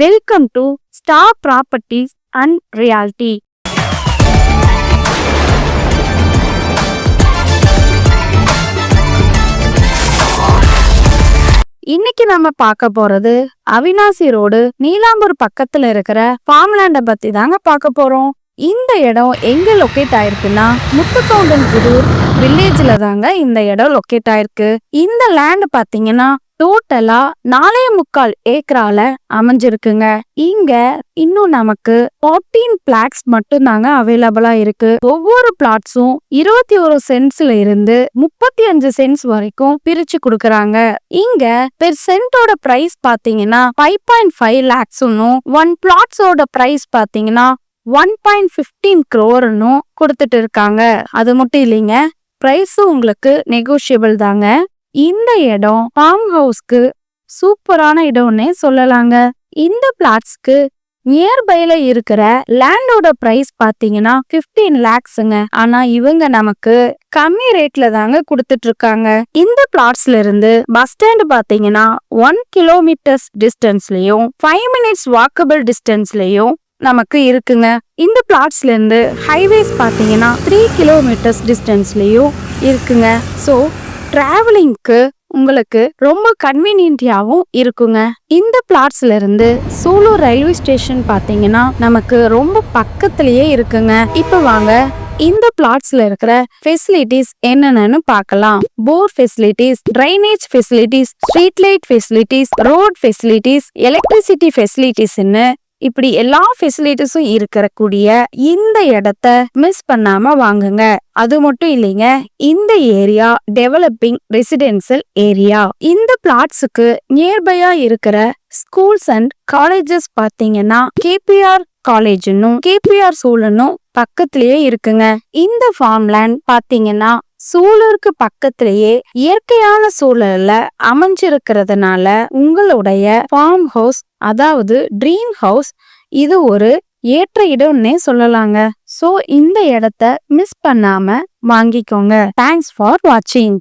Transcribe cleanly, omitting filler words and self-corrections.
Welcome to star properties and reality. இன்னைக்கு நம்ம பார்க்க போறது அவினாசி ரோடு நீலாம்பூர் பக்கத்துல இருக்கிற ஃபார்ம்லேண்ட பத்தி தாங்க பார்க்க போறோம். இந்த இடம் எங்க லொக்கேட் ஆயிருக்குன்னா முத்துக்கவுண்டன்புதூர் வில்லேஜ்ல தாங்க இந்த இடம் லொக்கேட் ஆயிருக்கு. இந்த லேண்ட் பாத்தீங்கன்னா டோட்டலா 4.25 ஏக்கரால அமைஞ்சிருக்குங்க. இங்க இன்னும் நமக்கு 14 பிளாட்ஸ் மட்டும் தாங்க அவைலபிளா இருக்கு. ஒவ்வொரு பிளாட்ஸும் 21 சென்ட்ஸ்ல இருந்து 35 சென்ட்ஸ் வரைக்கும் பிரிச்சு கொடுக்கறாங்க. இங்க பெர் சென்டோட பிரைஸ் பாத்தீங்கன்னா 5.5 lakhs-னும் 1 பிளாட்ஸோட பிரைஸ் பாத்தீங்கன்னா 1.15 crore-னும் கொடுத்துட்டு இருக்காங்க. அது மட்டும் இல்லைங்க, பிரைஸும் உங்களுக்கு நெகோஷியபிள் தாங்க. இந்த இடம் ஃபார்ம் ஹவுஸ்க்கு சூப்பரான இடம்னே சொல்லலாங்க. இந்த பிளாட்ஸ்க்கு நியர்பைல இருக்கிற லேண்டோட பிரைஸ் பாத்தீங்கன்னா 15 lakhs-ங்க. ஆனா இவங்க நமக்கு கம்மி ரேட்ல தாங்க கொடுத்துட்டு இருக்காங்க. இந்த பிளாட்ஸ்ல இருந்து பஸ் ஸ்டாண்ட் பாத்தீங்கன்னா 1 kilometers டிஸ்டன்ஸ்லயும் 5 minutes வாக்கபிள் டிஸ்டன்ஸ்லயும் நமக்கு இருக்குங்க. இந்த பிளாட்ஸ்ல இருந்து ஹைவேஸ் பாத்தீங்கன்னா 3 kilometers டிஸ்டன்ஸ்லயும் இருக்குங்க. ஸோ டிராவலிங்க்கு உங்களுக்கு ரொம்ப கன்வீனியன்டாவும் இருக்குங்க. இந்த பிளாட்ஸ்ல இருந்து சூலூர் ரயில்வே ஸ்டேஷன் பாத்தீங்கன்னா நமக்கு ரொம்ப பக்கத்திலேயே இருக்குங்க. இப்ப வாங்க இந்த பிளாட்ஸ்ல இருக்கிற ஃபெசிலிட்டிஸ் என்னென்னு பார்க்கலாம். Bore facilities, drainage facilities, street light facilities, road facilities, electricity ஃபெசிலிட்டிஸ்ன்னு இப்படி எல்லா ஃபெசிலிட்டிஸும் இருக்கக்கூடிய இந்த இடத்த மிஸ் பண்ணாம வாங்குங்க. அது மட்டும் இல்லைங்க, இந்த ஏரியா டெவலப்பிங் ரெசிடென்சியல் ஏரியா. இந்த பிளாட்ஸுக்கு நியர்பையா இருக்கிற ஸ்கூல்ஸ் அண்ட் காலேஜஸ் பாத்தீங்கன்னா கேபிஆர் காலேஜ்னும் கேபிஆர் சூழலும் பக்கத்திலேயே இருக்குங்க. இந்த ஃபார்ம்லேண்ட் பாத்தீங்கன்னா சூழலுக்கு பக்கத்திலேயே இயற்கையான சூழல்ல அமைஞ்சிருக்கிறதுனால உங்களுடைய ஃபார்ம் ஹவுஸ், அதாவது ட்ரீம் ஹவுஸ், இது ஒரு ஏற்ற இடம்னே சொல்லலாங்க. சோ இந்த இடத்த மிஸ் பண்ணாம வாங்கிக்கோங்க. தேங்க்ஸ் ஃபார் வாட்சிங்.